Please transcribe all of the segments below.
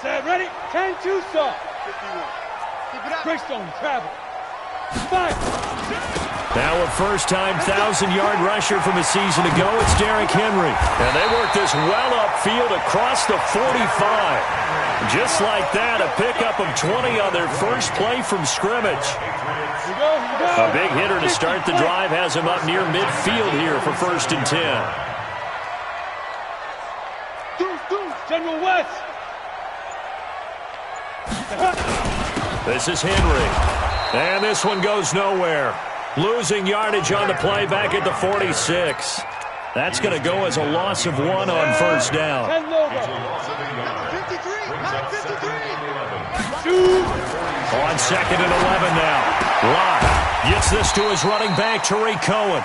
Ready? 10-2 soft. 51. Greystone travel. Fire. Now a first-time 1,000-yard rusher from a season ago, it's Derrick Henry. And they work this well upfield across the 45. Just like that, a pickup of 20 on their first play from scrimmage. A big hitter to start the drive has him up near midfield here for 1st and 10. General West. This is Henry. And this one goes nowhere. Losing yardage on the play back at the 46. That's going to go as a loss of 1 on first down. On 2nd and 11 now. Locke gets this to his running back, Tariq Cohen.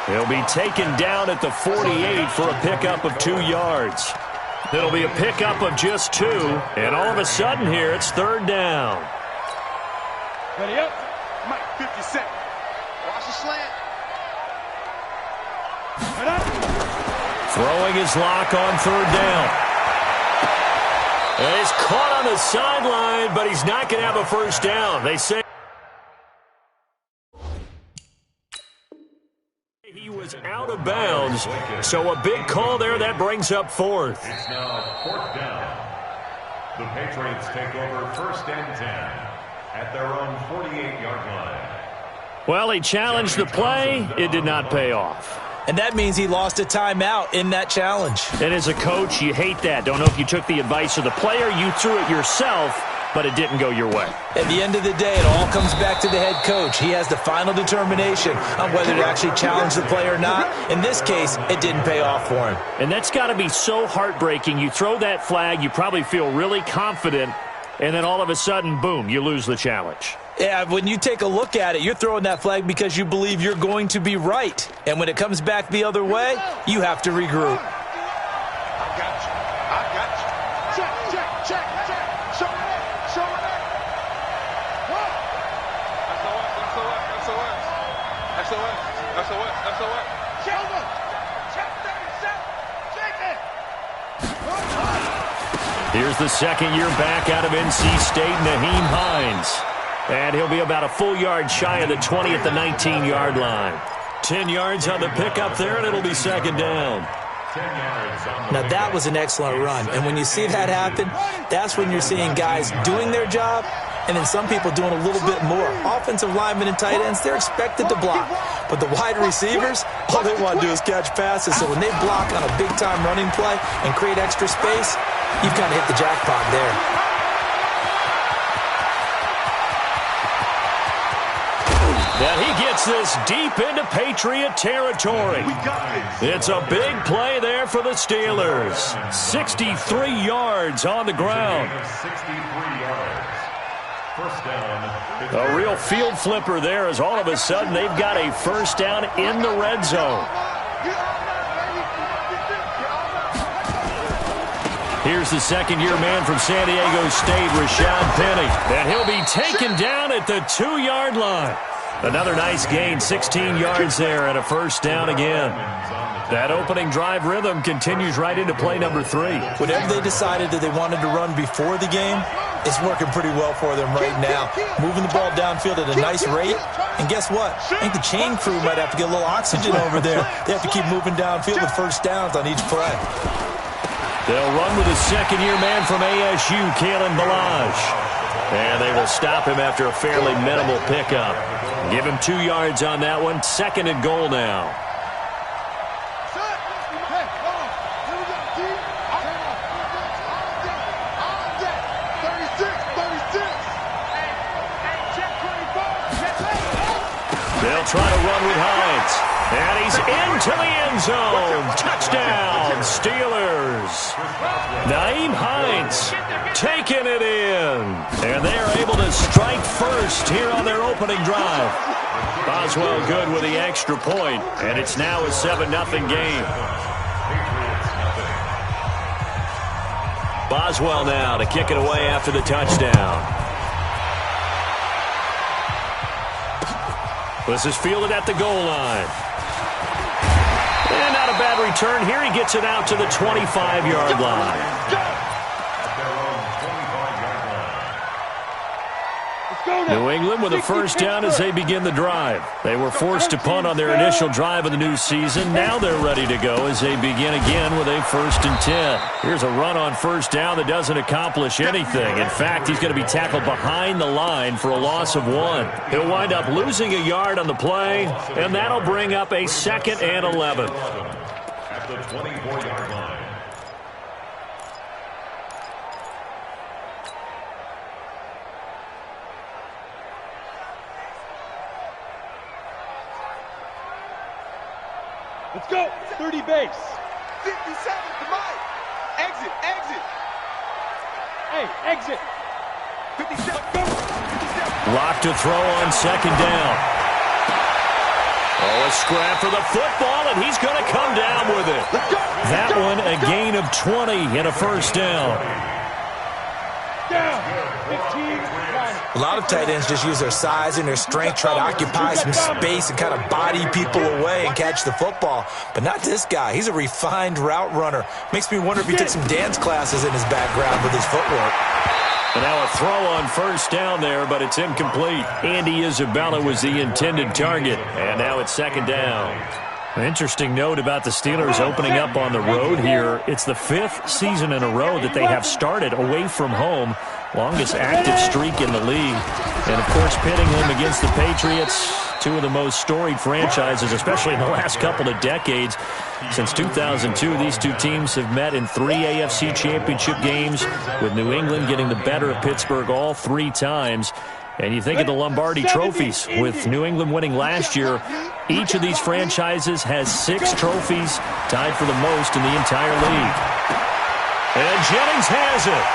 He'll be taken down at the 48 for a pickup of 2 yards. It'll be a pickup of just 2, and all of a sudden here, it's 3rd down. Ready up. Mike, 50 seconds. Watch the slant. Throwing his lock on 3rd down. And he's caught on the sideline, but he's not going to have a first down. They say he was out of bounds, so a big call there. That brings up 4th. It's now 4th down. The Patriots take over 1st and 10 at their own 48-yard line. Well, he challenged the play. It did not pay off. And that means he lost a timeout in that challenge. And as a coach, you hate that. Don't know if you took the advice of the player, you threw it yourself, but it didn't go your way. At the end of the day, it all comes back to the head coach. He has the final determination on whether to actually challenge the play or not. In this case, it didn't pay off for him. And that's got to be so heartbreaking. You throw that flag, you probably feel really confident, and then all of a sudden, boom, you lose the challenge. Yeah, when you take a look at it, you're throwing that flag because you believe you're going to be right. And when it comes back the other way, you have to regroup. I got you. Check. Show it. SOS. Here's the second-year back out of NC State, Nyheim Hines. And he'll be about a full yard shy of the 20 at the 19-yard line. 10 yards on the pickup there, and it'll be 2nd down. Now, that was an excellent run. And when you see that happen, that's when you're seeing guys doing their job and then some people doing a little bit more. Offensive linemen and tight ends, they're expected to block. But the wide receivers, all they want to do is catch passes. So when they block on a big-time running play and create extra space, you've kind of hit the jackpot there. Now he gets this deep into Patriot territory. It's a big play there for the Steelers. 63 yards on the ground. 63 yards. First down. A real field flipper there as all of a sudden they've got a first down in the red zone. Here's the second-year man from San Diego State, Rashad Penny. And he'll be taken down at the 2-yard line. Another nice gain, 16 yards there, and a first down again. That opening drive rhythm continues right into play number 3. Whatever they decided that they wanted to run before the game, it's working pretty well for them right now. Moving the ball downfield at a nice rate. And guess what? I think the chain crew might have to get a little oxygen over there. They have to keep moving downfield with first downs on each play. They'll run with a second-year man from ASU, Kalen Ballage. And they will stop him after a fairly minimal pickup. Give him 2 yards on that one. 2nd and goal now. They'll try to run with Hines. And he's into the end zone. Touchdown, Steelers. Nyheim Hines taking it in. And they're able to strike first here on their opening drive. Boswell good with the extra point, and it's now a 7-0 game. Boswell now to kick it away after the touchdown. This is fielded at the goal line. And not a bad return here. He gets it out to the 25-yard line. New England with a first down as they begin the drive. They were forced to punt on their initial drive of the new season. Now they're ready to go as they begin again with a 1st and 10. Here's a run on first down that doesn't accomplish anything. In fact, he's going to be tackled behind the line for a loss of 1. He'll wind up losing a yard on the play, and that'll bring up a 2nd and 11. At the 24-yard line. Let's go. 30 base. 57 to Mike. Exit, exit. Hey, exit. 57, go. 57. Lock to throw on 2nd down. Oh, a scrap for the football, and he's going to come down with it. That one a gain of 20 and a first down. Down. 15. A lot of tight ends just use their size and their strength, try to occupy some space and kind of body people away and catch the football. But not this guy. He's a refined route runner. Makes me wonder if he took some dance classes in his background with his footwork. And now a throw on first down there, but it's incomplete. Andy Isabella was the intended target, and now it's 2nd down. An interesting note about the Steelers opening up on the road here. It's the 5th season in a row that they have started away from home. Longest active streak in the league. And, of course, pitting them against the Patriots, two of the most storied franchises, especially in the last couple of decades. Since 2002, these two teams have met in 3 AFC championship games, with New England getting the better of Pittsburgh all 3 times. And you think of the Lombardi trophies, with New England winning last year. Each of these franchises has 6 trophies, tied for the most in the entire league. And Jennings has it.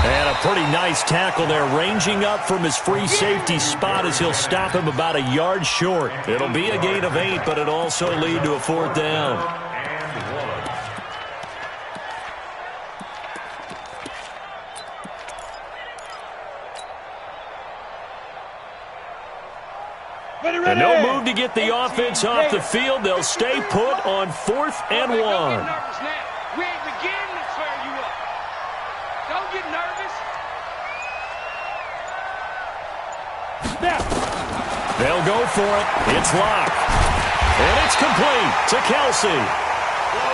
And a pretty nice tackle there, ranging up from his free safety spot as he'll stop him about a yard short. It'll be a gain of 8, but it'll also lead to a 4th down. And no move to get the offense off the field. They'll stay put on 4th and 1. We ain't beginning to swear you up. Don't get nervous. They'll go for it. It's locked. And it's complete to Kelsey.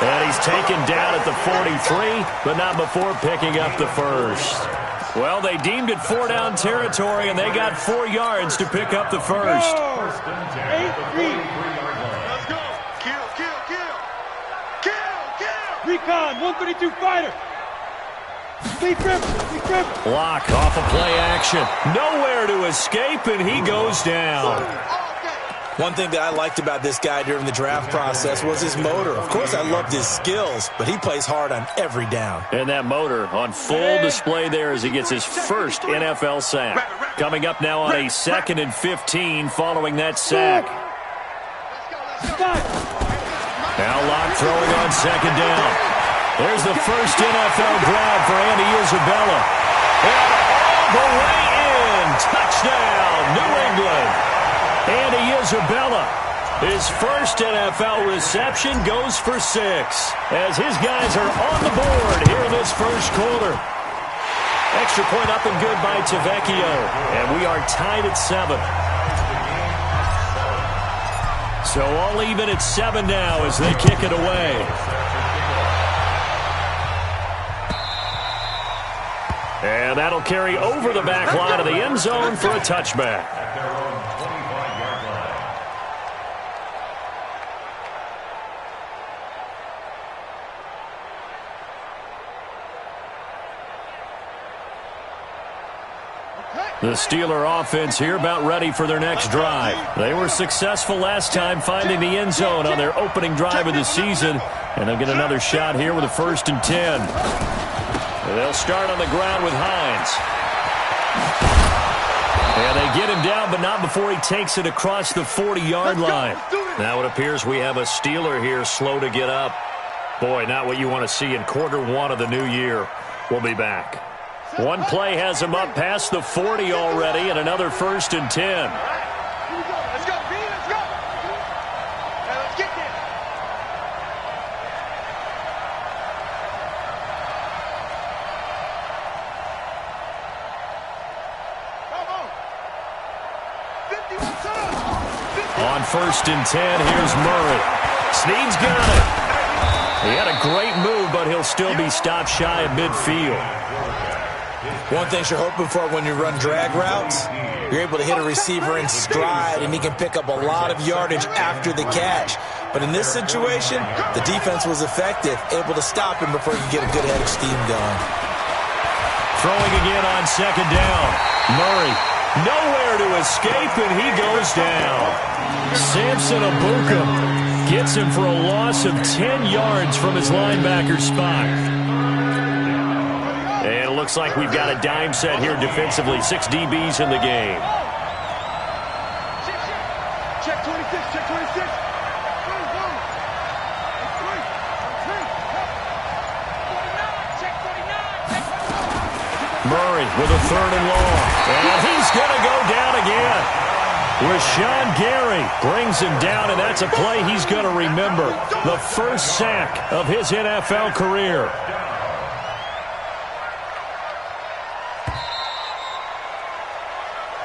And he's taken down at the 43, but not before picking up the first. Well, they deemed it 4-down territory, and they got 4 yards to pick up the first. 8-3. Let's go. Kill, kill, kill. Kill, kill. Recon, 132 fighter. Speed grip. Block off of play action. Nowhere to escape, and he goes down. One thing that I liked about this guy during the draft process was his motor. Of course, I loved his skills, but he plays hard on every down. And that motor on full display there as he gets his first NFL sack. Coming up now on a 2nd and 15 following that sack. Now Locke throwing on 2nd down. There's the first NFL grab for Andy Isabella. And all the way in. Touchdown, New England. Andy Isabella, his first NFL reception, goes for 6 as his guys are on the board here in this first quarter. Extra point up and good by Tavecchio, and we are tied at 7. So all even at 7 now as they kick it away. And that'll carry over the back line of the end zone for a touchback. The Steeler offense here about ready for their next drive. They were successful last time finding the end zone on their opening drive of the season, and they'll get another shot here with a 1st and 10. And they'll start on the ground with Hines. And they get him down, but not before he takes it across the 40-yard line. Now it appears we have a Steeler here slow to get up. Boy, not what you want to see in quarter 1 of the new year. We'll be back. One play has him up past the 40 already, and another 1st and 10. Let's go, B, let's go. Now let's get there. On 1st and 10, here's Murray. Snead's got it. He had a great move, but he'll still be stopped shy of midfield. One thing you're hoping for when you run drag routes, you're able to hit a receiver in stride, and he can pick up a lot of yardage after the catch. But in this situation, the defense was effective, able to stop him before he could get a good head of steam going. Throwing again on 2nd down. Murray, nowhere to escape, and he goes down. Samson Abuka gets him for a loss of 10 yards from his linebacker spot. And it looks like we've got a dime set here defensively. 6 DBs in the game. Check 26, check 26. Murray with a 3rd and long. And he's going to go down again. Rashawn Gary brings him down, and that's a play he's going to remember. The first sack of his NFL career.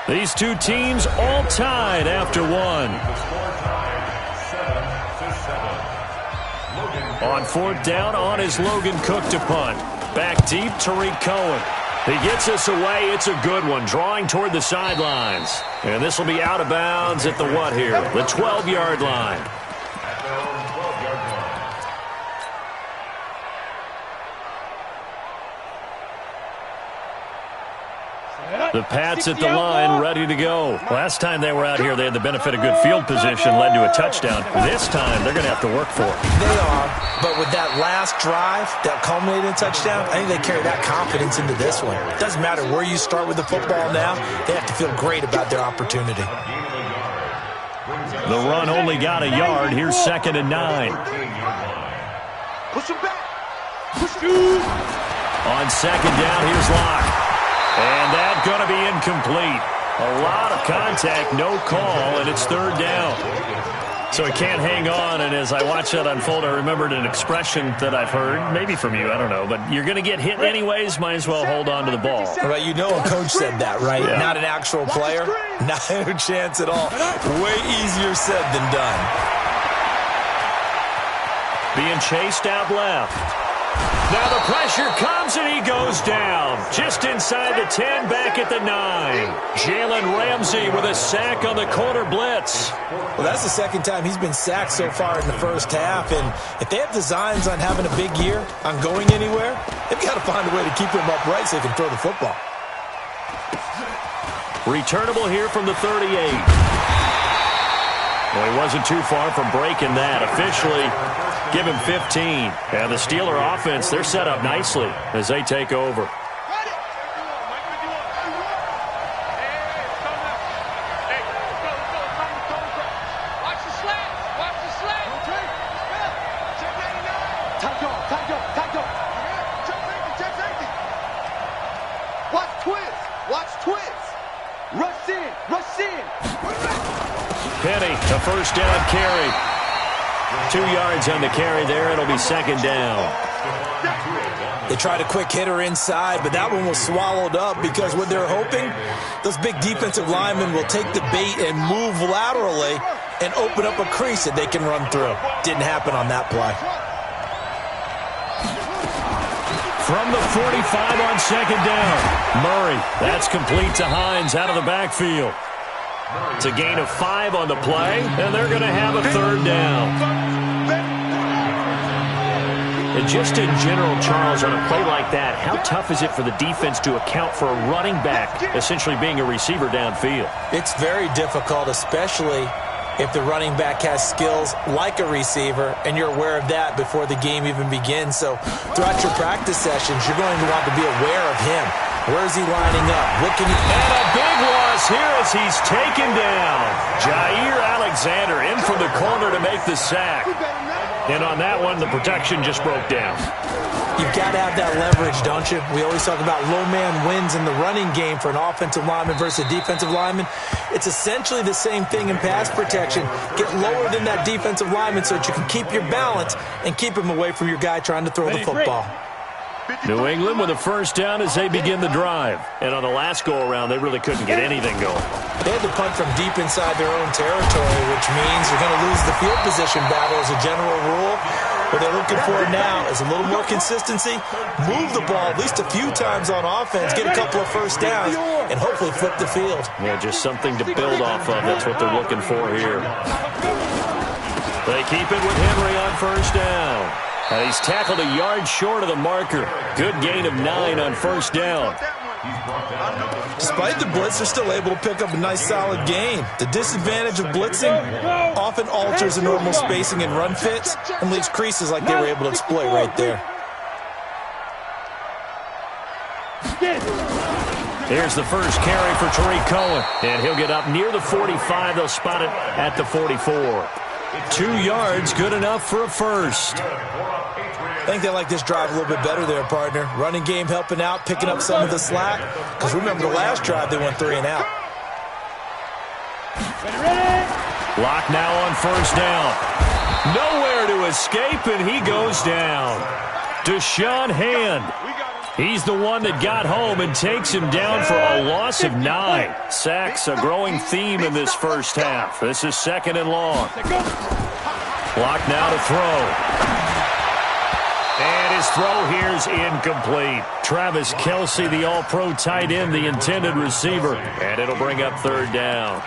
These two teams all tied after one. On 4th down, on is Logan Cook to punt. Back deep, Tariq Cohen. He gets us away. It's a good one, drawing toward the sidelines. And this will be out of bounds at the what here? The 12-yard line. The Pats at the line, ready to go. Last time they were out here, they had the benefit of good field position, led to a touchdown. This time, they're going to have to work for it. They are, but with that last drive, that culminated in touchdown, I think they carry that confidence into this one. It doesn't matter where you start with the football now. They have to feel great about their opportunity. The run only got a yard. Here's 2nd and 9. Push him back. Push him. On 2nd down, here's Locke. And that's going to be incomplete. A lot of contact, no call, and it's 3rd down. So he can't hang on, and as I watch that unfold, I remembered an expression that I've heard, maybe from you, I don't know, but you're going to get hit anyways, might as well hold on to the ball. Well, you know a coach said that, right? Yeah. Not an actual player. Not a chance at all. Way easier said than done. Being chased out left. Now the pressure comes, and he goes down. Just inside the 10, back at the 9. Jalen Ramsey with a sack on the corner blitz. Well, that's the 2nd time he's been sacked so far in the first half. And if they have designs on having a big year, on going anywhere, they've got to find a way to keep him upright so they can throw the football. Returnable here from the 38. Well, he wasn't too far from breaking that. Officially, give him 15. And the Steeler offense, they're set up nicely as they take over. Penny, a 1st down carry. 2 yards on the carry there. It'll be 2nd down. They tried a quick hitter inside, but that one was swallowed up because what they're hoping, those big defensive linemen will take the bait and move laterally and open up a crease that they can run through. Didn't happen on that play. From the 45 on 2nd down. Murray, that's complete to Hines out of the backfield. It's a gain of 5 on the play, and they're going to have a 3rd down. And just in general, Charles, on a play like that, how tough is it for the defense to account for a running back essentially being a receiver downfield? It's very difficult, especially if the running back has skills like a receiver, and you're aware of that before the game even begins. So throughout your practice sessions, you're going to want to be aware of him. Where is he lining up? What can he... And a big loss here as he's taken down. Jair Alexander in from the corner to make the sack. And on that one, the protection just broke down. You've got to have that leverage, don't you? We always talk about low man wins in the running game for an offensive lineman versus a defensive lineman. It's essentially the same thing in pass protection. Get lower than that defensive lineman so that you can keep your balance and keep him away from your guy trying to throw the football. New England with a first down as they begin the drive. And on the last go-around, they really couldn't get anything going. They had to punt from deep inside their own territory, which means you're going to lose the field position battle as a general rule. What they're looking for now is a little more consistency, move the ball at least a few times on offense, get a couple of first downs, and hopefully flip the field. Yeah, just something to build off of. That's what they're looking for here. They keep it with Henry on first down. And he's tackled a yard short of the marker. Good gain of 9 on first down. Despite the blitz, they're still able to pick up a nice solid gain. The disadvantage of blitzing often alters the normal spacing and run fits and leaves creases like they were able to exploit right there. Here's the first carry for Tariq Cohen. And he'll get up near the 45. They'll spot it at the 44. 2 yards, good enough for a first. I think they like this drive a little bit better there, partner. Running game helping out, picking up some of the slack. Because remember, the last drive, they went 3 and out. Lock now on first down. Nowhere to escape, and he goes down. Deshaun Hand. He's the one that got home and takes him down for a loss of 9. Sacks, a growing theme in this first half. This is 2nd and long. Lock now to throw. And his throw here's incomplete. Travis Kelce, the all-pro tight end, the intended receiver. And it'll bring up 3rd down.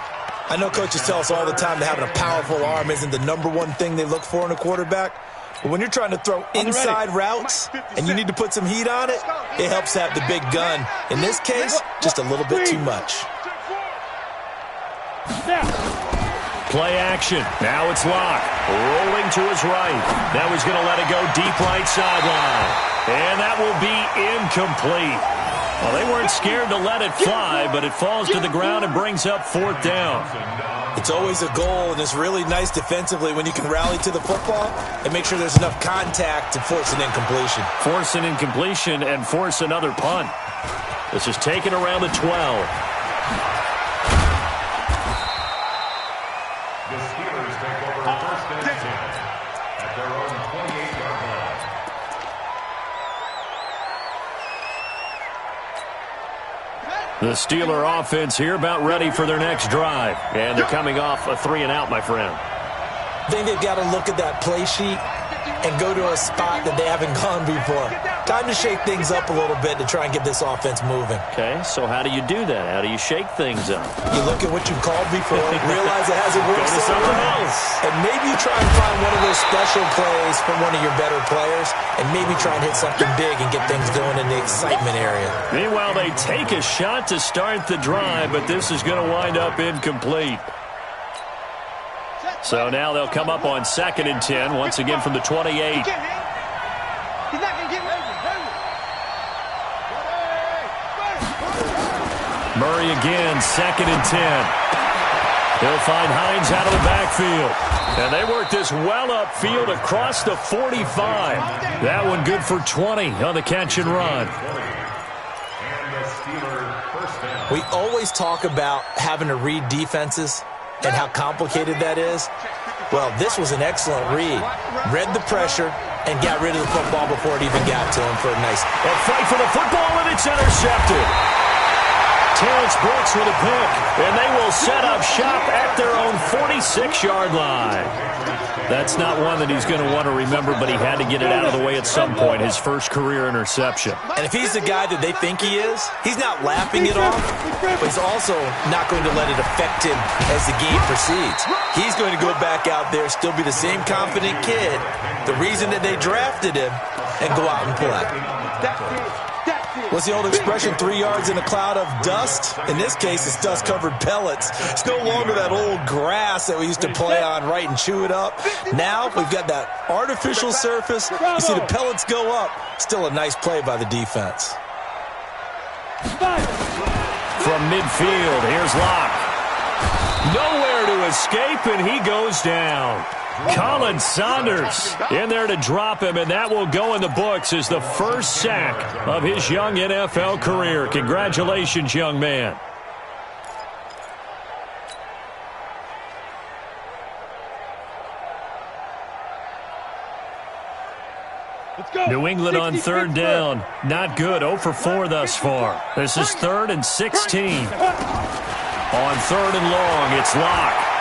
I know coaches tell us all the time that having a powerful arm isn't the #1 thing they look for in a quarterback. But when you're trying to throw inside routes and you need to put some heat on it, it helps to have the big gun. In this case, just a little bit too much. Play action. Now it's Locke. Rolling to his right. Now he's going to let it go deep right sideline. And that will be incomplete. Well, they weren't scared to let it fly, but it falls to the ground and brings up 4th down. It's always a goal, and it's really nice defensively when you can rally to the football and make sure there's enough contact to force an incompletion. Force an incompletion and force another punt. This is taken around the 12. The Steelers take over 1st and 10 at their own 28-yard line. The Steeler offense here about ready for their next drive. And they're coming off a 3 and out, my friend. I think they've got to look at that play sheet and go to a spot that they haven't gone before. Time to shake things up a little bit to try and get this offense moving. Okay, so how do you do that? How do you shake things up? You look at what you've called before, realize it hasn't worked Go to something else. and maybe you try and find one of those special plays from one of your better players, and maybe try and hit something big and get things going in the excitement area. Meanwhile, they take a shot to start the drive, but this is going to wind up incomplete. So now they'll come up on 2nd and 10, once again from the 28. Murray again, 2nd and 10. He'll find Hines out of the backfield. And they work this well upfield across the 45. That one good for 20 on the catch and run. We always talk about having to read defenses and how complicated that is. Well, this was an excellent read. Read the pressure and got rid of the football before it even got to him for a nice... A fight for the football, and it's intercepted. Terrence Brooks with a pick, and they will set up shop at their own 46-yard line. That's not one that he's going to want to remember, but he had to get it out of the way at some point, his first career interception. And if he's the guy that they think he is, he's not laughing it off, but he's also not going to let it affect him as the game proceeds. He's going to go back out there, still be the same confident kid, the reason that they drafted him, and go out and play. What's the old expression, 3 yards in a cloud of dust? In this case, it's dust-covered pellets. It's no longer that old grass that we used to play on, right, and chew it up. Now we've got that artificial surface. You see the pellets go up. Still a nice play by the defense. From midfield, here's Locke. Nowhere to escape, and he goes down. Colin Saunders in there to drop him, and that will go in the books as the first sack of his young NFL career. Congratulations, young man. Let's go. New England on third down. Not good. 0 for 4 thus far. This is 3rd and 16. On 3rd and long, it's Locke.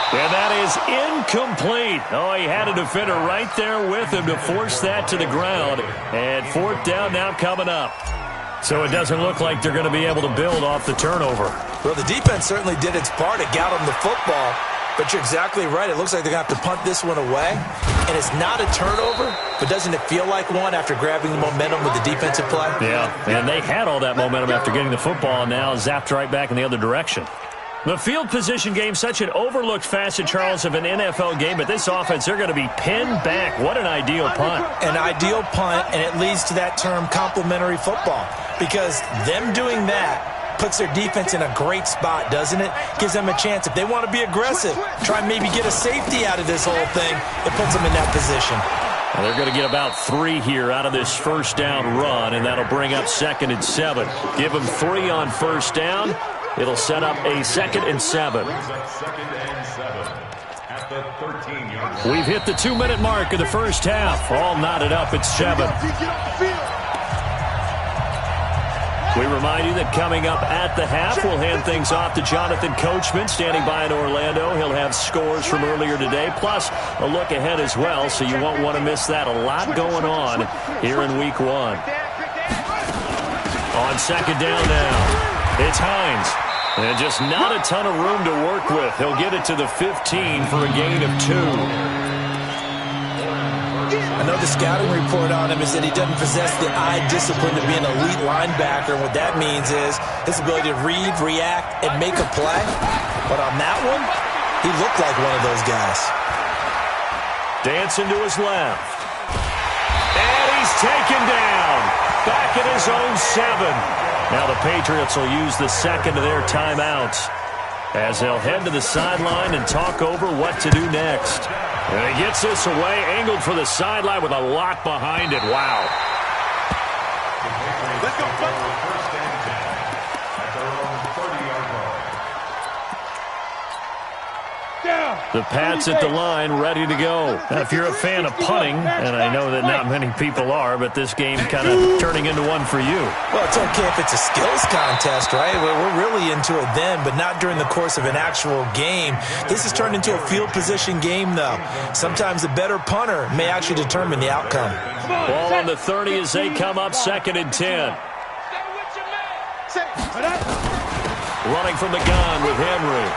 And that is incomplete. Oh, he had a defender right there with him to force that to the ground. And 4th down now coming up. So it doesn't look like they're going to be able to build off the turnover. Well, the defense certainly did its part. It got them the football. But you're exactly right. It looks like they're going to have to punt this one away. And it's not a turnover, but doesn't it feel like one after grabbing the momentum with the defensive play? Yeah, and they had all that momentum after getting the football, and now zapped right back in the other direction. The field position game, such an overlooked facet, Charles, of an NFL game, but this offense, they're going to be pinned back. What an ideal punt. An ideal punt, and it leads to that term complementary football, because them doing that puts their defense in a great spot, doesn't it? Gives them a chance. If they want to be aggressive, try and maybe get a safety out of this whole thing, it puts them in that position. Well, they're going to get about 3 here out of this first down run, and that'll bring up 2nd and 7. Give them 3 on first down. It'll set up a 2nd and 7. We've hit the 2-minute mark of the first half. All knotted up at 7. We remind you that coming up at the half, we'll hand things off to Jonathan Coachman, standing by in Orlando. He'll have scores from earlier today, plus a look ahead as well, so you won't want to miss that. A lot going on here in Week 1. On 2nd down now, it's Hines. And just not a ton of room to work with. He'll get it to the 15 for a gain of 2. I know the scouting report on him is that he doesn't possess the eye discipline to be an elite linebacker. And what that means is his ability to read, react, and make a play. But on that one, he looked like one of those guys. Dancing to his left. And he's taken down. Back at his own 7. Now the Patriots will use the 2nd of their timeouts as they'll head to the sideline and talk over what to do next. And he gets this away, angled for the sideline with a lot behind it. Wow. Let's go. First and 10 at their own 30-yard line. The Pats at the line, ready to go. Now, if you're a fan of punting, and I know that not many people are, but this game kind of turning into one for you. Well, it's okay if it's a skills contest, right? We're really into it then, but not during the course of an actual game. This has turned into a field position game, though. Sometimes the better punter may actually determine the outcome. Ball on the 30 as they come up 2nd and 10. Running from the gun with Henry.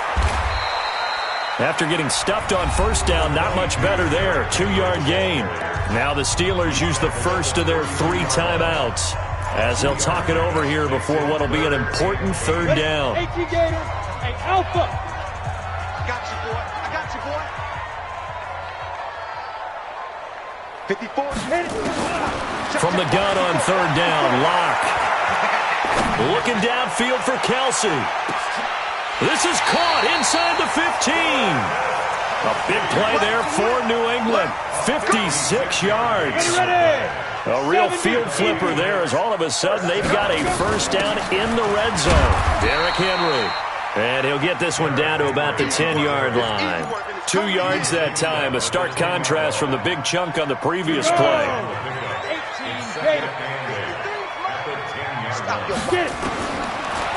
After getting stuffed on first down, not much better there. 2-yard gain. Now the Steelers use the first of their 3 timeouts as they'll talk it over here before what will be an important 3rd down. Hey, Alpha. I got you, boy. I got you, boy. 54. Hit it. From the gun on 3rd down, Locke. Looking downfield for Kelsey. This is caught inside the 15. A big play there for New England. 56 yards. A real field flipper there as all of a sudden they've got a first down in the red zone. Derrick Henry. And he'll get this one down to about the 10-yard line. 2 yards that time. A stark contrast from the big chunk on the previous play.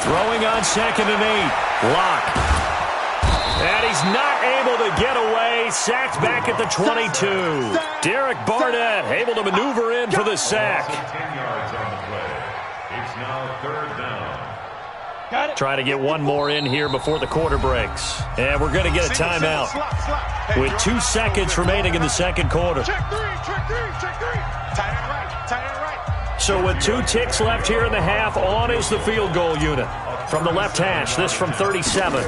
Throwing on 2nd and 8. Locke. And he's not able to get away. Sacked back at the 22. Derek Barnett able to maneuver in for the sack. 10 yards on the play. It's now 3rd down. Trying to get one more in here before the quarter breaks. And we're going to get a timeout with 2 seconds remaining in the 2nd quarter. Check three. Tight end right. So with 2 ticks left here in the half, on is the field goal unit. From the left hash, this from 37.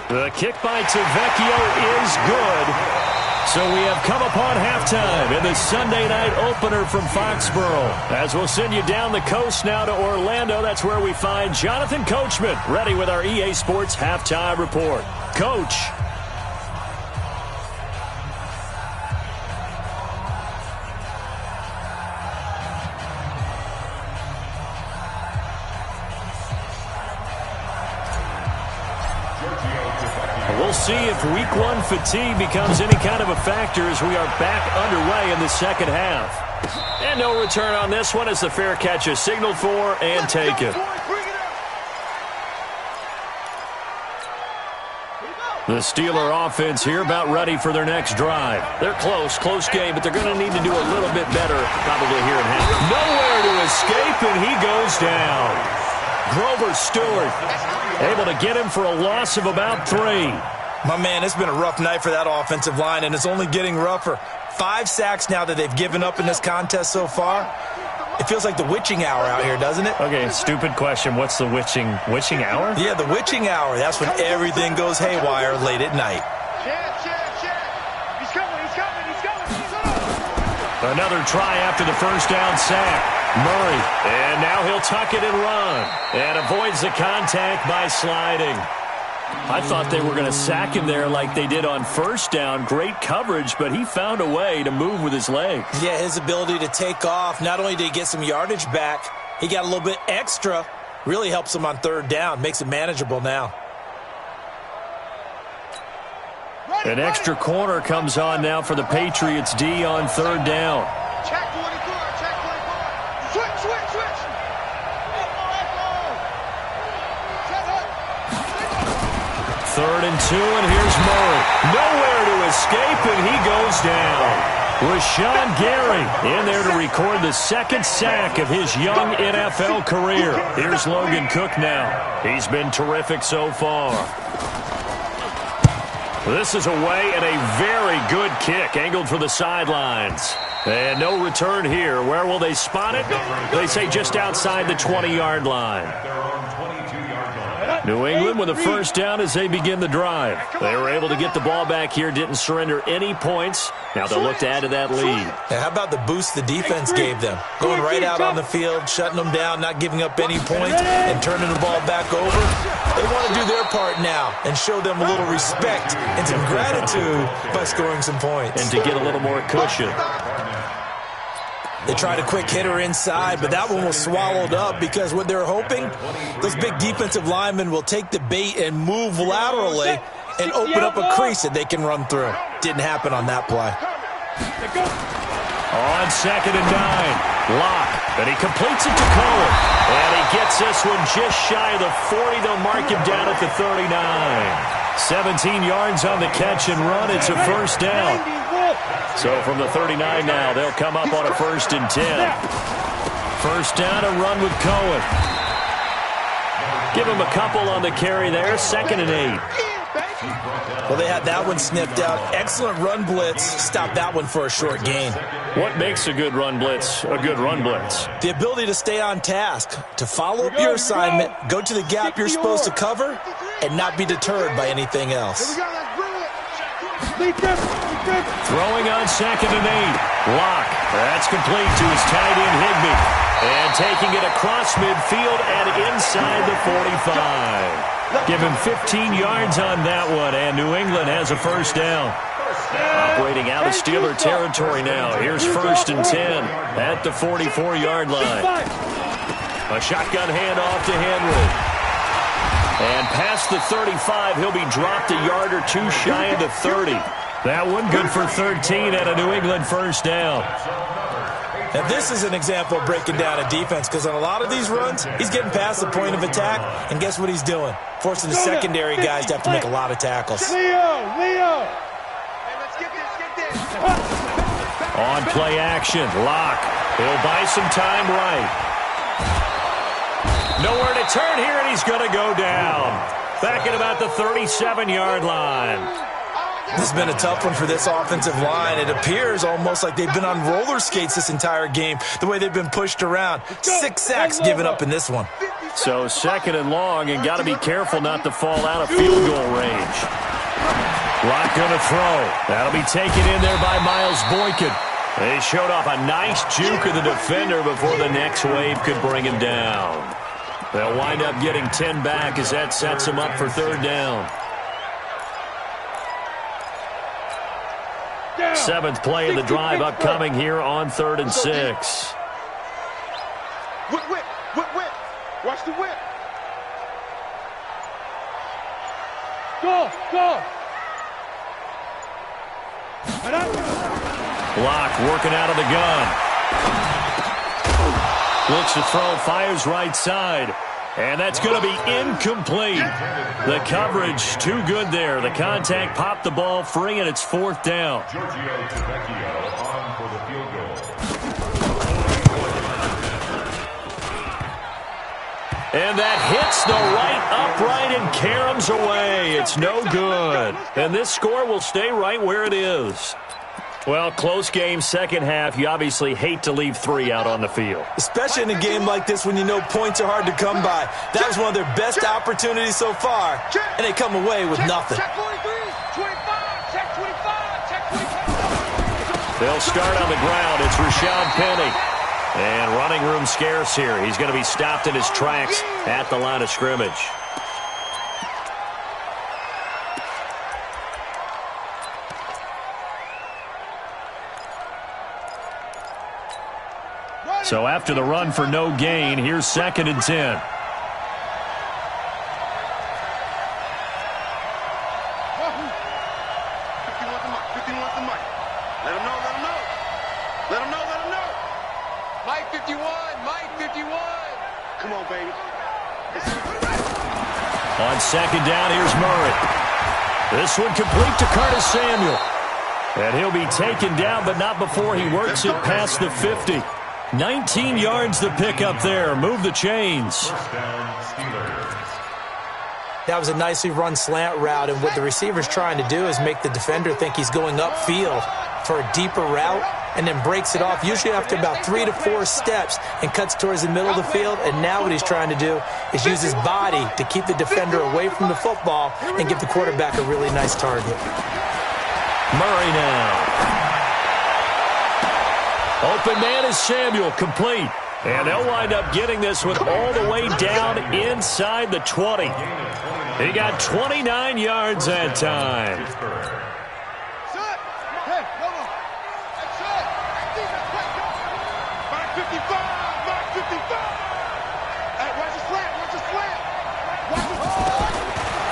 The kick by Tavecchio is good. So we have come upon halftime in the Sunday night opener from Foxborough. As we'll send you down the coast now to Orlando, that's where we find Jonathan Coachman, ready with our EA Sports halftime report. Coach. see if week one fatigue becomes any kind of a factor as we are back underway in the second half. And no return on this one as the fair catch is signaled for and taken. The Steeler offense here about ready for their next drive. They're close game, but they're going to need to do a little bit better probably here in half. Nowhere to escape, and he goes down. Grover Stewart able to get him for a loss of about 3. My man, it's been a rough night for that offensive line, and it's only getting rougher. 5 sacks now that they've given up in this contest so far. It feels like the witching hour out here, doesn't it? Okay, stupid question. What's the witching hour? Yeah, the witching hour. That's when everything goes haywire late at night. He's coming. Another try after the first down sack. Murray, and now he'll tuck it and run. And avoids the contact by sliding. I thought they were going to sack him there like they did on first down. Great coverage, but he found a way to move with his legs. Yeah, his ability to take off, not only did he get some yardage back, he got a little bit extra. Really helps him on third down, makes it manageable now. An extra corner comes on now for the Patriots D on third down. Check 24. Switch. Third and 2, and here's Murray. Nowhere to escape, and he goes down. Rashawn Gary in there to record the second sack of his young NFL career. Here's Logan Cook now. He's been terrific so far. This is away and a very good kick, angled for the sidelines. And no return here. Where will they spot it? They say just outside the 20-yard line. New England with a first down as they begin the drive. They were able to get the ball back here, didn't surrender any points. Now they'll look to add to that lead. Yeah, how about the boost the defense gave them? Going right out on the field, shutting them down, not giving up any points, and turning the ball back over. They want to do their part now and show them a little respect and some gratitude by scoring some points. And to get a little more cushion. They tried a quick hitter inside, but that one was swallowed up because what they're hoping, those big defensive linemen will take the bait and move laterally and open up a crease that they can run through. Didn't happen on that play. On 2nd and 9, Locke, and he completes it to Cohen. And he gets this one just shy of the 40. They'll mark him down at the 39. 17 yards on the catch and run. It's a first down. So from the 39 now, they'll come up on a 1st and 10. First down and run with Cohen. Give him a couple on the carry there. 2nd and 8. Well, they had that one sniffed out. Excellent run blitz. Stopped that one for a short gain. What makes a good run blitz a good run blitz? The ability to stay on task, to follow up your assignment, go to the gap you're supposed to cover, and not be deterred by anything else. Throwing on 2nd and 8. Locke. That's complete to his tight end, Higbee. And taking it across midfield and inside the 45. Give him 15 yards on that one, and New England has a first down. Operating out of Steeler territory now. Here's 1st and 10 at the 44-yard line. A shotgun handoff to Henry. And past the 35, he'll be dropped a yard or two shy of the 30. That one good for 13 at a New England first down. Now, this is an example of breaking down a defense because on a lot of these runs, he's getting past the point of attack, and guess what he's doing? Forcing the secondary guys to have to make a lot of tackles. Leo! On play action, Locke. He'll buy some time right. Nowhere to turn here, and he's going to go down. Back at about the 37-yard line. This has been a tough one for this offensive line. It appears almost like they've been on roller skates this entire game, the way they've been pushed around. 6 sacks given up in this one. So 2nd and long, and got to be careful not to fall out of field goal range. Locke going to throw. That'll be taken in there by Miles Boykin. They showed off a nice juke of the defender before the next wave could bring him down. They'll wind up getting 10 back as that sets them up for 3rd down. 7th play of the drive upcoming here on 3rd and 6. Whip. Watch the whip. Go. Block working out of the gun. Looks to throw, fires right side. And that's going to be incomplete. The coverage too good there. The contact popped the ball free, and it's 4th down. On for the field goal. And that hits the right upright and caroms away. It's no good. And this score will stay right where it is. Well, close game, second half. You obviously hate to leave 3 out on the field. Especially in a game like this when you know points are hard to come by. That was one of their best opportunities so far, and they come away with nothing. Check 43, 25, check 25, check 25. They'll start on the ground. It's Rashad Penny. And running room scarce here. He's going to be stopped in his tracks at the line of scrimmage. So after the run for no gain, here's 2nd and 10. 51 the mic. Let him know, let him know. Let him know, let him know. Mike 51, Mike 51. Come on, baby. On 2nd down, here's Murray. This one complete to Curtis Samuel. And he'll be taken down, but not before he works it past the 50. 19 yards to pick up there. Move the chains. First down, Steelers. That was a nicely run slant route, and what the receiver's trying to do is make the defender think he's going upfield for a deeper route, and then breaks it off, usually after about 3 to 4 steps, and cuts towards the middle of the field. And now what he's trying to do is use his body to keep the defender away from the football and give the quarterback a really nice target. Murray now. Open man is Samuel, complete. And they'll wind up getting this one all the way down inside the 20. He got 29 yards that time.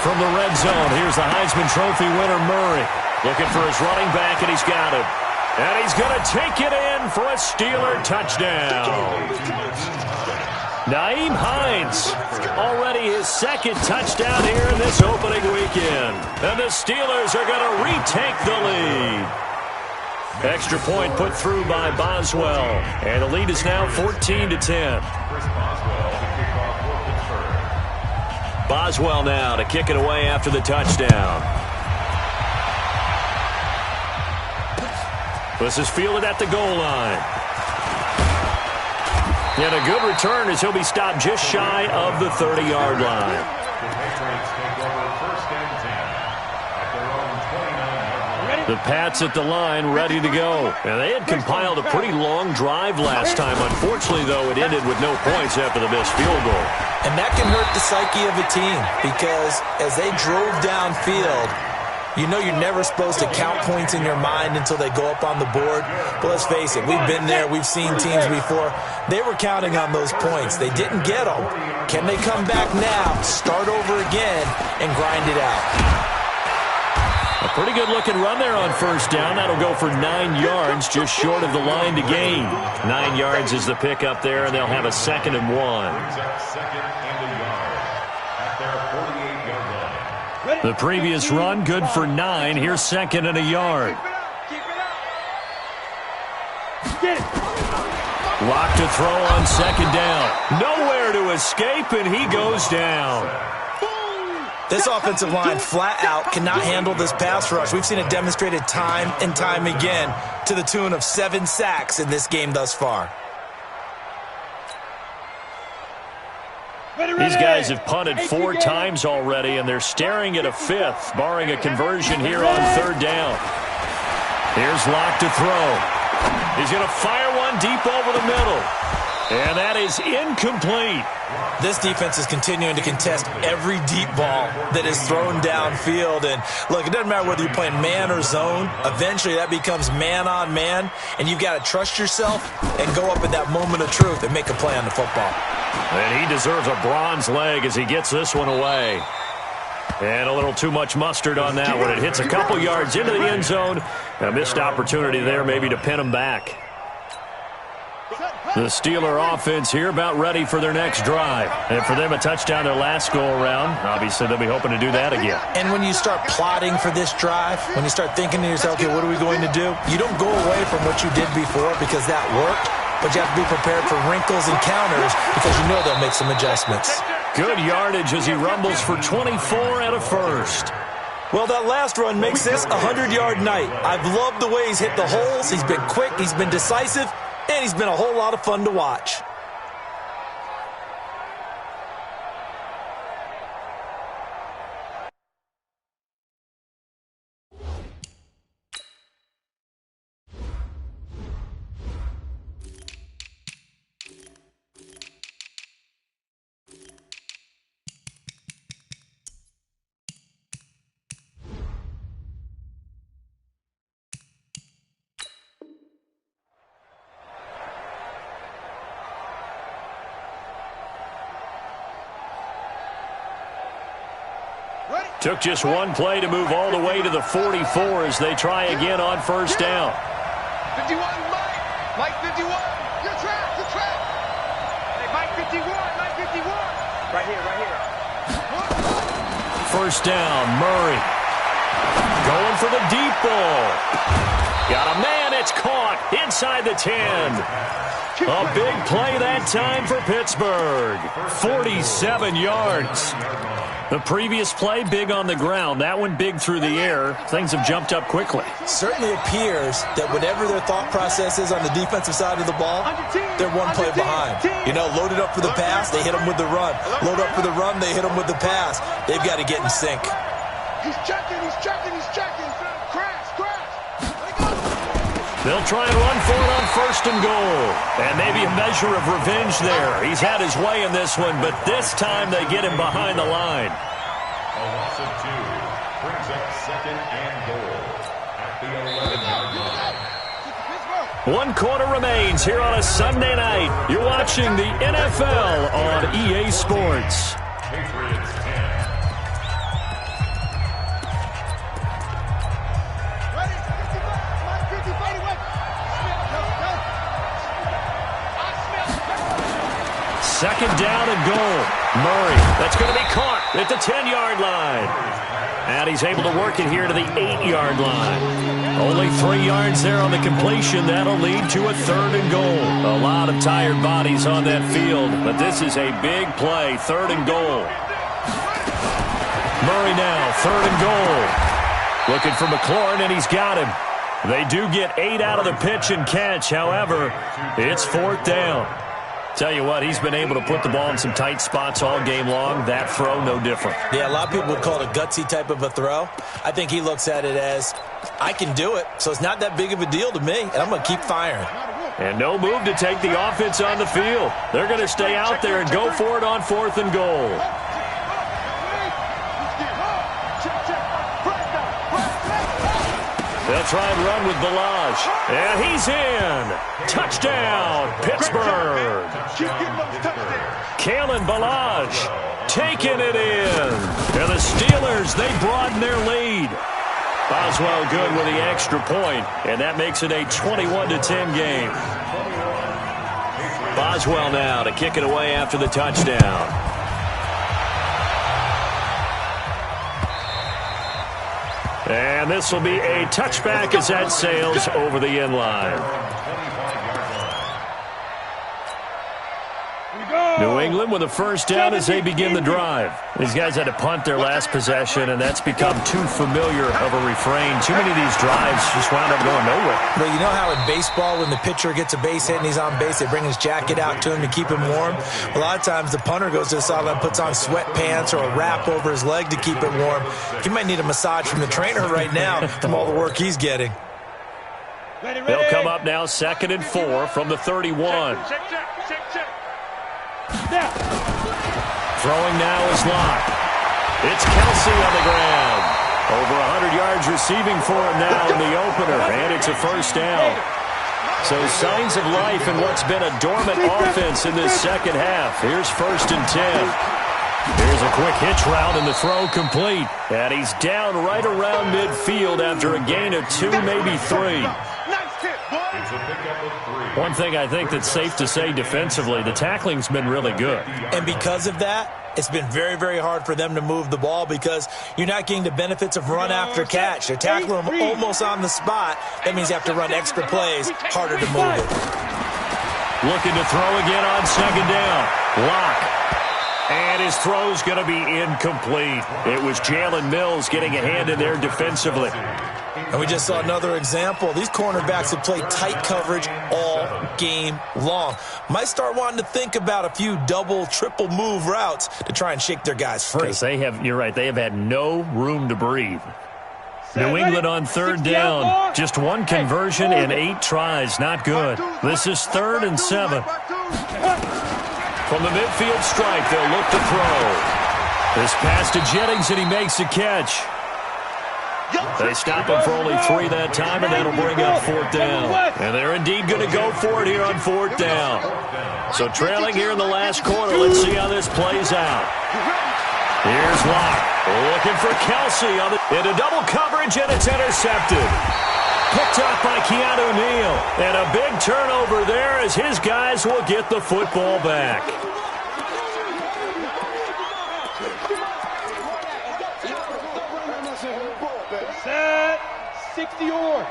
From the red zone, here's the Heisman Trophy winner, Murray. Looking for his running back, and he's got him. And he's going to take it in for a Steeler touchdown. Naeem Hines, already his 2nd touchdown here in this opening weekend. And the Steelers are going to retake the lead. Extra point put through by Boswell. And the lead is now 14-10. Boswell now to kick it away after the touchdown. This is fielded at the goal line. And a good return as he'll be stopped just shy of the 30-yard line. The Patriots take over 1st and 10 at their own 29-yard line. The Pats at the line, ready to go. And they had compiled a pretty long drive last time. Unfortunately, though, it ended with no points after the missed field goal. And that can hurt the psyche of a team, because as they drove downfield, you know you're never supposed to count points in your mind until they go up on the board. But let's face it, we've been there. We've seen teams before. They were counting on those points. They didn't get them. Can they come back now, start over again, and grind it out? A pretty good-looking run there on 1st down. That'll go for 9 yards, just short of the line to gain. 9 yards is the pickup there, and they'll have a 2nd and 1. 2nd and a yard at their 48-yard line. The previous run, good for 9. Here's 2nd and a yard. Lock to throw on 2nd down. Nowhere to escape, and he goes down. This offensive line flat out cannot handle this pass rush. We've seen it demonstrated time and time again to the tune of 7 sacks in this game thus far. These guys have punted 4 times already, and they're staring at a 5th, barring a conversion here on 3rd down. Here's Lock to throw. He's going to fire one deep over the middle. And that is incomplete. This defense is continuing to contest every deep ball that is thrown downfield. And look, it doesn't matter whether you're playing man or zone. Eventually that becomes man on man, and you've got to trust yourself and go up in that moment of truth and make a play on the football. And he deserves a bronze leg as he gets this one away. And a little too much mustard on that one. It hits a couple yards into the end zone. A missed opportunity there maybe to pin them back. The Steeler offense here about ready for their next drive. And for them, a touchdown their last go-around. Obviously, they'll be hoping to do that again. And when you start plotting for this drive, when you start thinking to yourself, okay, what are we going to do? You don't go away from what you did before because that worked, but you have to be prepared for wrinkles and counters because you know they'll make some adjustments. Good yardage as he rumbles for 24 and a first. Well, that last run makes this a 100-yard night. I've loved the way he's hit the holes. He's been quick. He's been decisive. And he's been a whole lot of fun to watch. Took just one play to move all the way to the 44 as they try again on first down. 51, Mike. Mike 51. Good track, good track. Hey, Mike 51, Mike 51. Right here, right here. First down, Murray. Going for the deep ball. Got a man, it's caught inside the 10. A big play that time for Pittsburgh. 47 yards. The previous play, big on the ground. That one big through the air. Things have jumped up quickly. Certainly appears that whatever their thought process is on the defensive side of the ball, they're one play behind. You know, loaded up for the pass, they hit them with the run. Load up for the run, they hit them with the pass. They've got to get in sync. He's checking, he's checking, he's checking. Crash, crash. They'll try and run for it on first and goal. And maybe a measure of revenge there. He's had his way in this one, but this time they get him behind the line. A loss of 2 brings up second and goal at the 11-yard line. 1 quarter remains here on a Sunday night. You're watching the NFL on EA Sports. Patriots 10. Second down and goal. Murray, that's going to be caught at the 10-yard line. And he's able to work it here to the 8-yard line. Only 3 yards there on the completion. That'll lead to a third and goal. A lot of tired bodies on that field, but this is a big play. Third and goal. Murray now, third and goal. Looking for McLaurin, and he's got him. They do get 8 out of the pitch and catch. However, it's fourth down. Tell you what, he's been able to put the ball in some tight spots all game long. That throw, no different. Yeah, a lot of people would call it a gutsy type of a throw. I think he looks at it as, I can do it, so it's not that big of a deal to me, and I'm going to keep firing. And no move to take the offense on the field. They're going to stay out there and go for it on fourth and goal. They'll try and run with Balaj. And he's in. Touchdown, Pittsburgh. Kalen Balaj taking it in. And the Steelers, they broaden their lead. Boswell good with the extra point, and that makes it a 21-10 game. Boswell now to kick it away after the touchdown. And this will be a touchback as that sails over the end line. New England with a first down as they begin the drive. These guys had to punt their last possession, and that's become too familiar of a refrain. Too many of these drives just wound up going nowhere. But you know how in baseball, when the pitcher gets a base hit and he's on base, they bring his jacket out to him to keep him warm? A lot of times the punter goes to the sideline, puts on sweatpants or a wrap over his leg to keep it warm. He might need a massage from the trainer right now from all the work he's getting. They'll come up now 2nd and 4 from the 31. Throwing now is Locke. It's Kelsey on the ground. Over 100 yards receiving for him now in the opener, and it's a first down. So signs of life in what's been a dormant offense in this second half. Here's 1st and 10. Here's a quick hitch route and the throw complete. And he's down right around midfield after a gain of 2, maybe 3. One thing I think that's safe to say defensively, the tackling's been really good. And because of that, it's been very, very hard for them to move the ball because you're not getting the benefits of run after catch. They're tackling them almost on the spot. That means you have to run extra plays, harder to move it. Looking to throw again on second down. Lock. And his throw's going to be incomplete. It was Jalen Mills getting a hand in there defensively. And we just saw another example. These cornerbacks have played tight coverage all game long. Might start wanting to think about a few double, triple move routes to try and shake their guys free. Because you're right, they have had no room to breathe. New England on third down. Just one conversion in 8 tries. Not good. This is 3rd and 7. From the midfield stripe, they'll look to throw. This pass to Jennings, and he makes the catch. They stop him for only 3 that time, and that'll bring up 4th down. And they're indeed going to go for it here on 4th down. So trailing here in the last quarter. Let's see how this plays out. Here's Locke. Looking for Kelsey into double coverage, and it's intercepted. Picked up by Keanu Neal. And a big turnover there as his guys will get the football back. Set. 60 yards.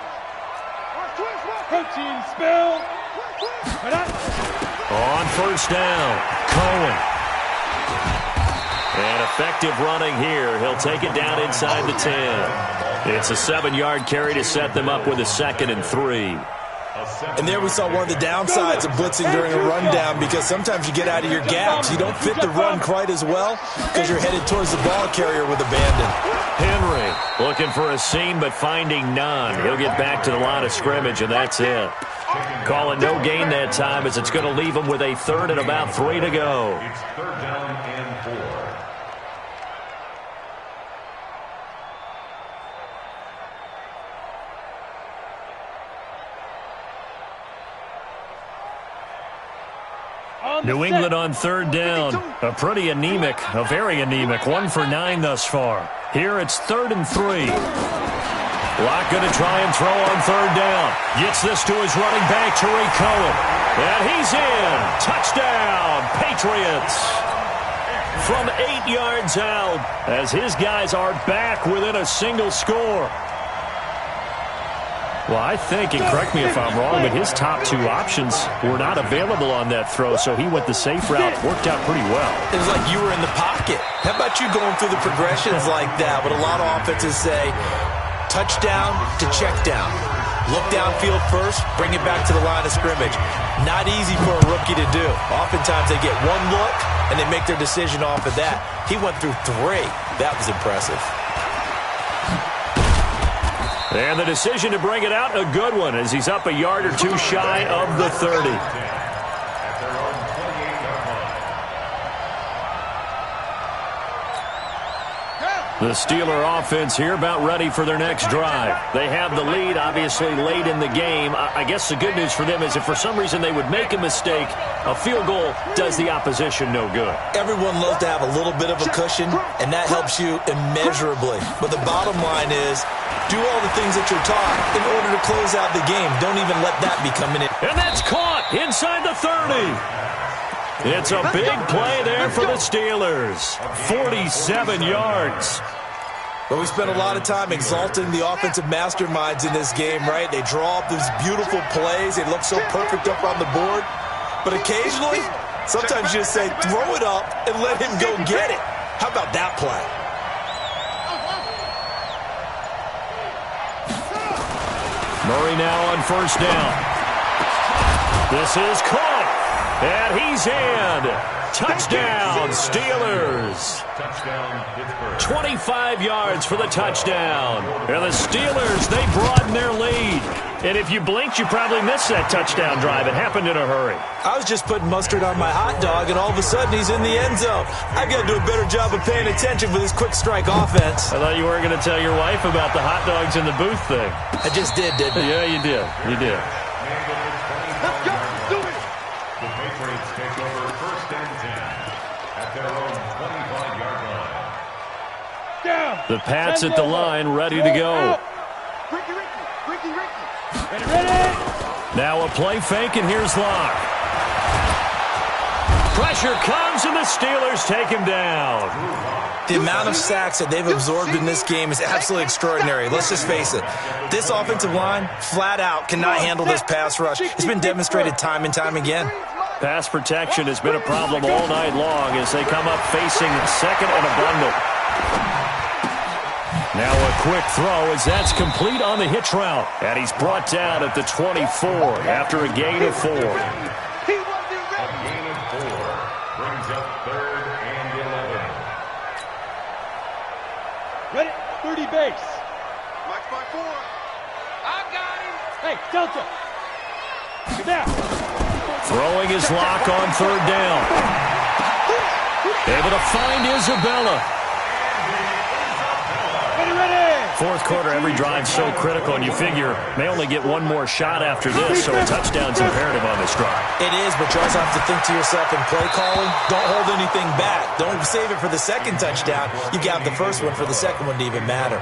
Coaching spell. On 1st down, Cohen. And effective running here. He'll take it down inside the 10. It's a 7-yard carry to set them up with a 2nd and 3. And there we saw one of the downsides of blitzing during a rundown because sometimes you get out of your gaps. You don't fit the run quite as well because you're headed towards the ball carrier with abandon. Henry looking for a seam but finding none. He'll get back to the line of scrimmage, and that's it. Calling no gain that time as it's going to leave him with a 3rd and about 3 to go. It's 3rd down and 4. New England on 3rd down. A very anemic, 1 for 9 thus far. Here it's 3rd and 3. Locke going to try and throw on 3rd down. Gets this to his running back, Tariq Cohen. And he's in. Touchdown, Patriots. From 8 yards out as his guys are back within a single score. Well, I think, and correct me if I'm wrong, but his top 2 options were not available on that throw, so he went the safe route. Worked out pretty well. It was like you were in the pocket. How about you going through the progressions like that? But a lot of offenses say touchdown to check down. Look downfield first, bring it back to the line of scrimmage. Not easy for a rookie to do. Oftentimes they get one look, and they make their decision off of that. He went through 3. That was impressive. And the decision to bring it out, a good one, as he's up a yard or 2 shy of the 30. The Steeler offense here about ready for their next drive. They have the lead, obviously, late in the game. I guess the good news for them is if for some reason they would make a mistake, a field goal does the opposition no good. Everyone loves to have a little bit of a cushion, and that helps you immeasurably. But the bottom line is, do all the things that you're taught in order to close out the game. Don't even let that become an issue. And that's caught inside the 30. It's a big play there for the Steelers. 47 yards. But we spent a lot of time exalting the offensive masterminds in this game, right? They draw up these beautiful plays. They look so perfect up on the board. But occasionally, sometimes you just say, throw it up and let him go get it. How about that play? Murray now on 1st down. This is caught. And he's in. Touchdown, Steelers. Touchdown, Pittsburgh. 25 yards for the touchdown. And the Steelers, they broaden their lead. And if you blinked, you probably missed that touchdown drive. It happened in a hurry. I was just putting mustard on my hot dog, and all of a sudden he's in the end zone. I got to do a better job of paying attention for this quick strike offense. I thought you weren't going to tell your wife about the hot dogs in the booth thing. I just did, didn't I? Yeah, you did. You did. Let's go. Do it. The Patriots take over 1st and 10. at their own 25-yard line. Down. The Pats at the line, ready to go. Ricky. Ready. Now a play fake, and here's Locke. Pressure comes, and the Steelers take him down. The amount of sacks that they've absorbed in this game is absolutely extraordinary. Let's just face it. This offensive line, flat out, cannot handle this pass rush. It's been demonstrated time and time again. Pass protection has been a problem all night long as they come up facing second and a bundle. Now a quick throw as that's complete on the hitch route. And he's brought down at the 24 after a gain of 4. A gain of 4 brings up 3rd and 11. Ready. 30 base. Mike's by 4. I got him. Hey, Delta. Get down. Throwing his Lock on 3rd down. Able to find Isabella. Fourth quarter, every drive so critical, and you figure may only get one more shot after this, so a touchdown's imperative on this drive. It is, but you also have to think to yourself in play calling, don't hold anything back. Don't save it for the second touchdown. You got the first one for the second one to even matter.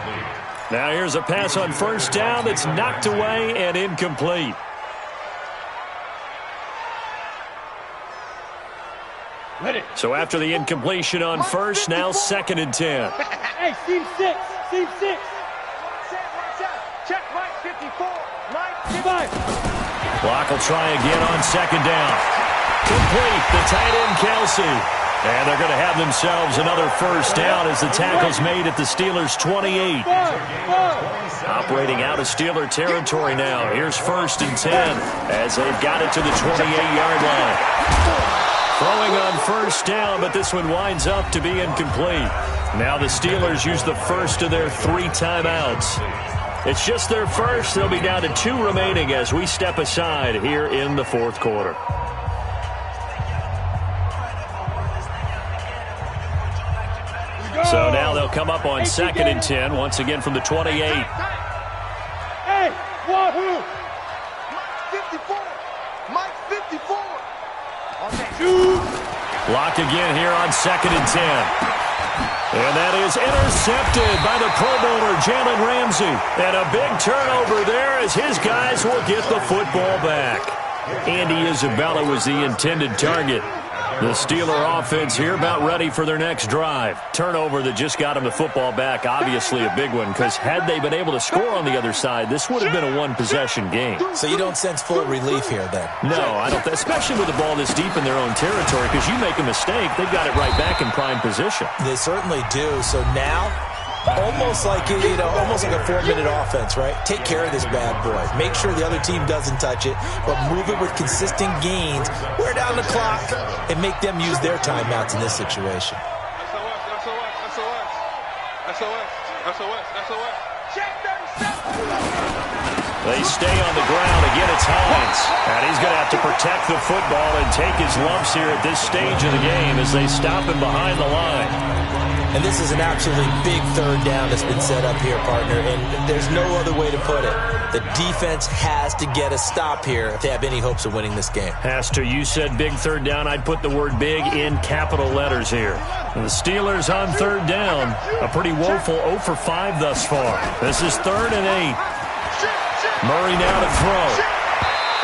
Now here's a pass on 1st down that's knocked away and incomplete. So after the incompletion on 1st, now 2nd and 10. Hey, team 6. Check Mike 54. Mike 55. Block will try again on 2nd down. Complete, the tight end Kelsey. And they're going to have themselves another 1st down as the tackle's made at the Steelers' 28. Operating out of Steeler territory now. Here's 1st and 10 as they've got it to the 28-yard line. Throwing on 1st down, but this one winds up to be incomplete. Now the Steelers use the first of their 3 timeouts. It's just their first. They'll be down to 2 remaining as we step aside here in the 4th quarter. So now they'll come up on 2nd and 10, once again from the 28. Hey, wahoo! Mike 54. Blocked again here on 2nd and 10. And that is intercepted by the Pro Bowler, Jalen Ramsey. And a big turnover there as his guys will get the football back. Andy Isabella was the intended target. The Steeler offense here about ready for their next drive. Turnover that just got them the football back, obviously a big one, because had they been able to score on the other side, this would have been a one-possession game. So you don't sense full relief here then? No, I don't, especially with the ball this deep in their own territory, because you make a mistake, they've got it right back in prime position. They certainly do. So now, almost like a 4-minute offense, right? Take care of this bad boy. Make sure the other team doesn't touch it, but move it with consistent gains. Wear down the clock and make them use their timeouts in this situation. SOS. Check 37. They stay on the ground. Again, it's Hines. And he's going to have to protect the football and take his lumps here at this stage of the game as they stop him behind the line. And this is an absolutely big 3rd down that's been set up here, partner, and there's no other way to put it. The defense has to get a stop here if they have any hopes of winning this game. Has to. You said big 3rd down. I'd put the word big in capital letters here. And the Steelers on 3rd down. A pretty woeful 0 for 5 thus far. This is 3rd and 8. Murray now to throw.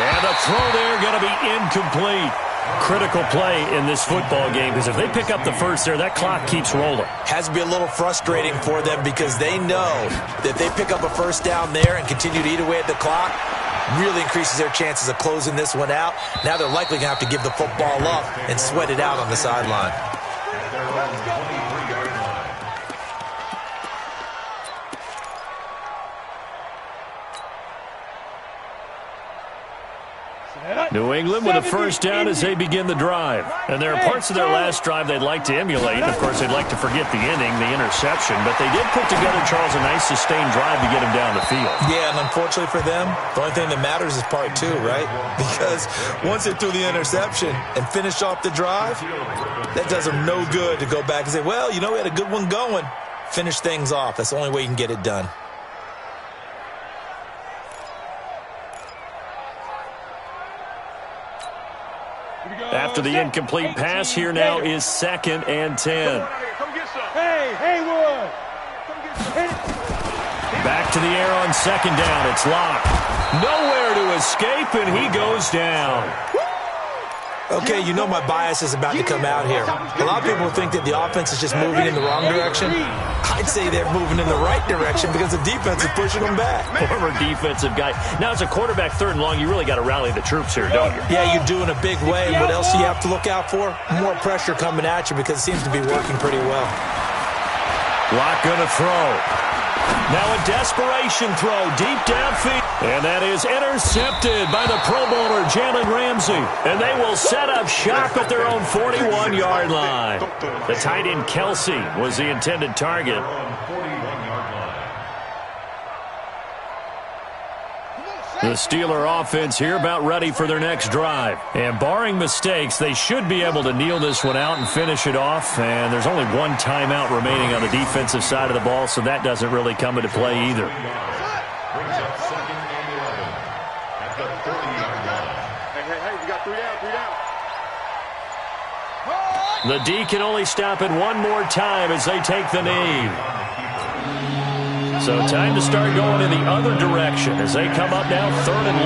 And the throw there going to be incomplete. Critical play in this football game because if they pick up the first there, that clock keeps rolling. Has to be a little frustrating for them because they know that if they pick up a 1st down there and continue to eat away at the clock, really increases their chances of closing this one out. Now they're likely going to have to give the football up and sweat it out on the sideline. New England with a 1st down as they begin the drive. And there are parts of their last drive they'd like to emulate. Of course, they'd like to forget the inning, the interception. But they did put together, Charles, a nice sustained drive to get him down the field. Yeah, and unfortunately for them, the only thing that matters is part 2, right? Because once they threw the interception and finished off the drive, that does them no good to go back and say, well, we had a good one going. Finish things off. That's the only way you can get it done. After the incomplete pass, here now is 2nd and 10. Hey, Haywood! Back to the air on 2nd down. It's locked. Nowhere to escape, and he goes down. Okay, you know my bias is about to come out here. A lot of people think that the offense is just moving in the wrong direction. I'd say they're moving in the right direction because the defense is pushing them back. Former defensive guy. Now, as a quarterback, 3rd and long, you really got to rally the troops here, don't you? Yeah, you do in a big way. And what else do you have to look out for? More pressure coming at you because it seems to be working pretty well. Lock going to throw. Now a desperation throw deep downfield. And that is intercepted by the Pro Bowler, Jalen Ramsey. And they will set up shop at their own 41-yard line. The tight end, Kelsey, was the intended target. The Steeler offense here about ready for their next drive. And barring mistakes, they should be able to kneel this one out and finish it off. And there's only one timeout remaining on the defensive side of the ball, so that doesn't really come into play either. Brings up 2nd and 11 at the 30-yard line. Hey, we got 3 down. The D can only stop it one more time as they take the knee. So time to start going in the other direction as they come up now 3rd and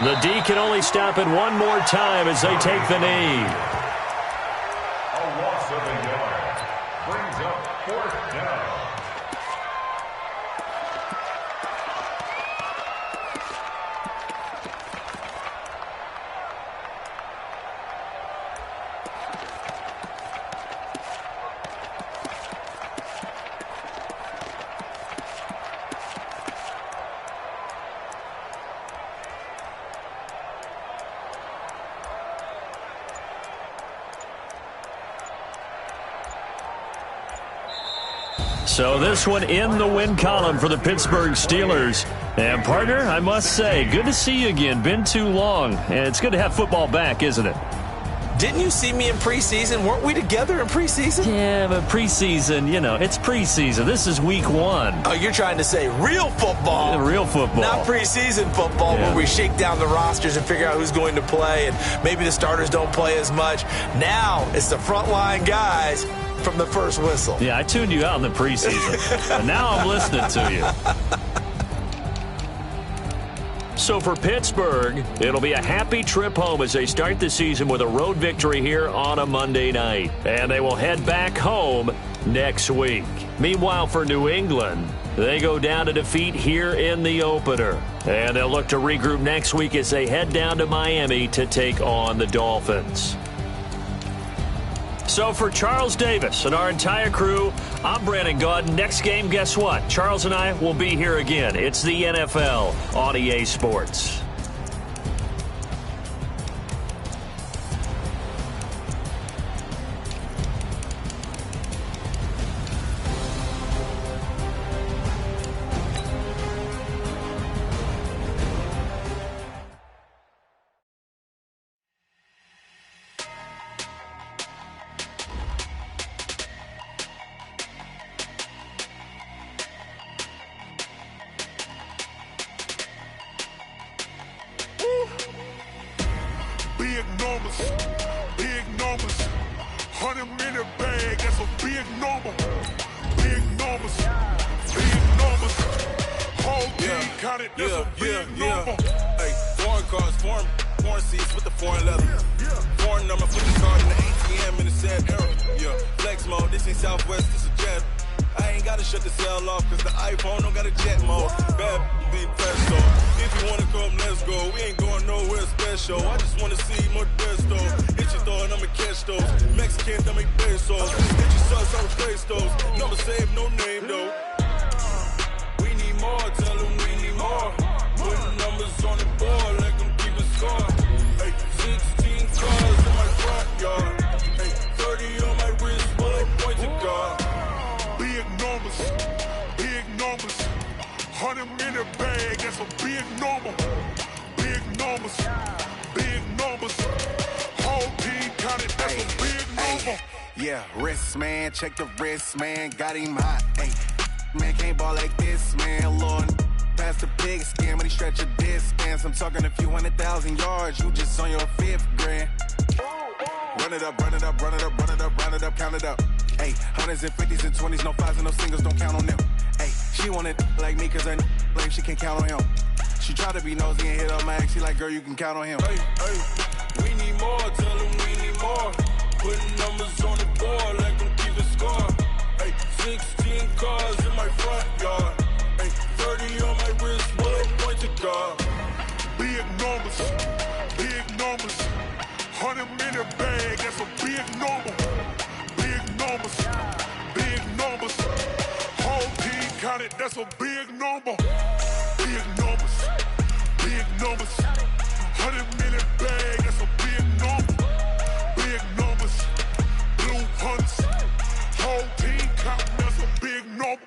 long. The D can only stop it one more time as they take the knee. A loss of a yard. Brings up 4th down. So this one in the win column for the Pittsburgh Steelers. And, partner, I must say, good to see you again. Been too long. And it's good to have football back, isn't it? Didn't you see me in preseason? Weren't we together in preseason? Yeah, but preseason, you know, it's preseason. This is week 1. Oh, you're trying to say real football. Yeah, real football. Not preseason football where we shake down the rosters and figure out who's going to play and maybe the starters don't play as much. Now it's the frontline guys from the first whistle. Yeah, I tuned you out in the preseason. And now I'm listening to you. So for Pittsburgh, it'll be a happy trip home as they start the season with a road victory here on a Monday night. And they will head back home next week. Meanwhile, for New England, they go down to defeat here in the opener. And they'll look to regroup next week as they head down to Miami to take on the Dolphins. So for Charles Davis and our entire crew, I'm Brandon Gaudin. Next game, guess what? Charles and I will be here again. It's the NFL on EA Sports. Big numbers, 100-minute bag, that's a big number. Big numbers, whole team counted, that's a big number. Hey, foreign cars, foreign seats with the foreign leather. Foreign number, put the card in the ATM in the sad era. Yeah, flex mode, this ain't Southwest, this is jet. I ain't gotta shut the cell off, cause the iPhone don't got a jet mode. Bad be presto. If you wanna come, let's go. We ain't going nowhere special. I just wanna see more Modesto. Hit your door and I'ma catch those. Mexican, I make pesos. Hit your sauce, I replace those. Number save, no name though. We need more, tell them we need more. Putting numbers on the board, like them keep a score. Hey, 16 cars in my front yard. Hey, 30 on my wrist, bullet point to God. Big numbers, 100-minute bag, that's a big number. Big numbers, whole team counted, that's a big number. Yeah, wrist man, check the wrist man, got him hot. Ay, man can't ball like this, man. Lord, pass the pick. leg skin, money stretch your dead scans. I'm talking a few 100,000 yards, you just on your 5th grand. Run it up, run it up, run it up, run it up, run it up, count it up. Hey, hundreds and 50s and 20s, no 5s and no singles, don't count on them. Hey, she want it like me, cause her like she can count on him. She try to be nosy and hit up my ex, she like, girl, you can count on him. Hey, hey, we need more, tell them we need more. Putting numbers on the board like I'm keeping score. Hey, 16 cars in my front yard. Hey, 30 on my wrist, what a point to God. Big numbers, big numbers. 100 minute bag, that's a big number. Big numbers, big numbers. Whole team counted, that's a big number. Big numbers, big numbers. 100 minute bag, that's a big number. Big numbers, blue hunts. Whole team counting, that's a big number.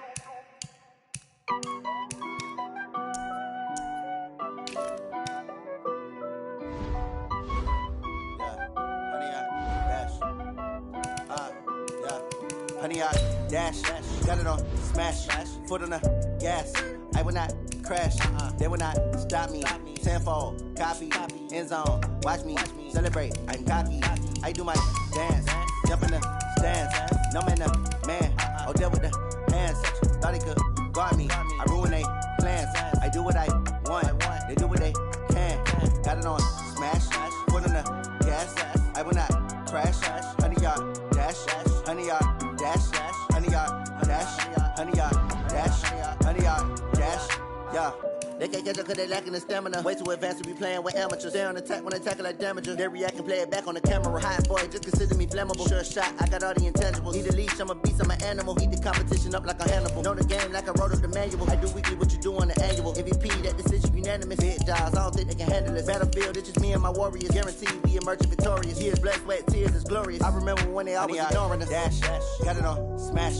Honey, I dash, got it on smash, foot on the gas. I will not crash, they will not stop me. Tenfold, copy, end zone, watch me celebrate. I'm cocky, I do my dance, jump in the stands. No man, the man, oh, deal with the hands. Thought he could guard me, I ruin they plans. I do what I want, they do what they can. Got it on smash, foot on the gas. I will not crash, honey, y'all dash, honey, y'all dash, honey, y'all dash, honey, y'all dash, honey, y'all dash, yeah. They can't catch up cause they lacking the stamina. Way too advanced to be playing with amateurs. They on attack when they tackle like damagers. They react and play it back on the camera. Hot boy, just consider me flammable. Sure shot, I got all the intangibles. Need a leash, I'm a beast, I'm an animal. Heat the competition up like a Hannibal. Know the game like I wrote up the manual. I do weekly what you do on the annual. MVP, that decision unanimous. Big jobs, I don't think they can handle it. Battlefield, it's just me and my warriors. Guaranteed we emerging victorious. Years, blood, sweat, tears, is glorious. I remember when they always ignoring us. Dash, got it on smash,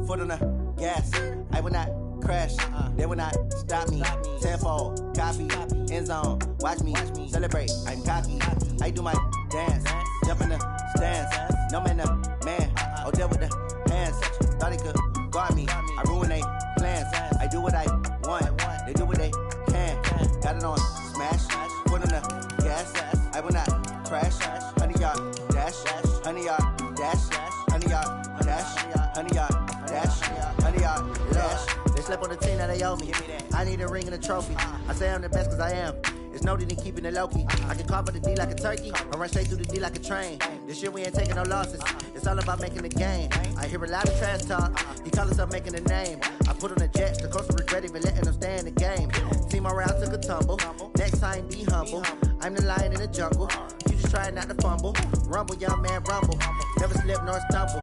foot on the gas. I will not crash, they will not stop me. Tenfold, copy, end zone, watch me celebrate. I'm cocky, I do my dance, jump in the stands. No man, the man, oh, deal with the hands. Thought he could guard me, I ruin they plans. I do what I want, they do what they can. Got it on smash, foot on the gas. I will not crash, honey, y'all dash, honey, y'all dash, honey, y'all dash, honey, y'all dash, honey, y'all dash. They slept on the team that they owe me. I need a ring and a trophy. I say I'm the best cause I am. It's no need in keeping it low-key. I can carve up the D like a turkey, or run straight through the D like a train. This year we ain't taking no losses. It's all about making the game. I hear a lot of trash talk. He call us up making a name. I put on the Jets, the coach will regret even letting them stay in the game. Team around took a tumble. Next time be humble. I'm the lion in the jungle. You just try not to fumble. Rumble, young man, rumble. Never slip nor stumble.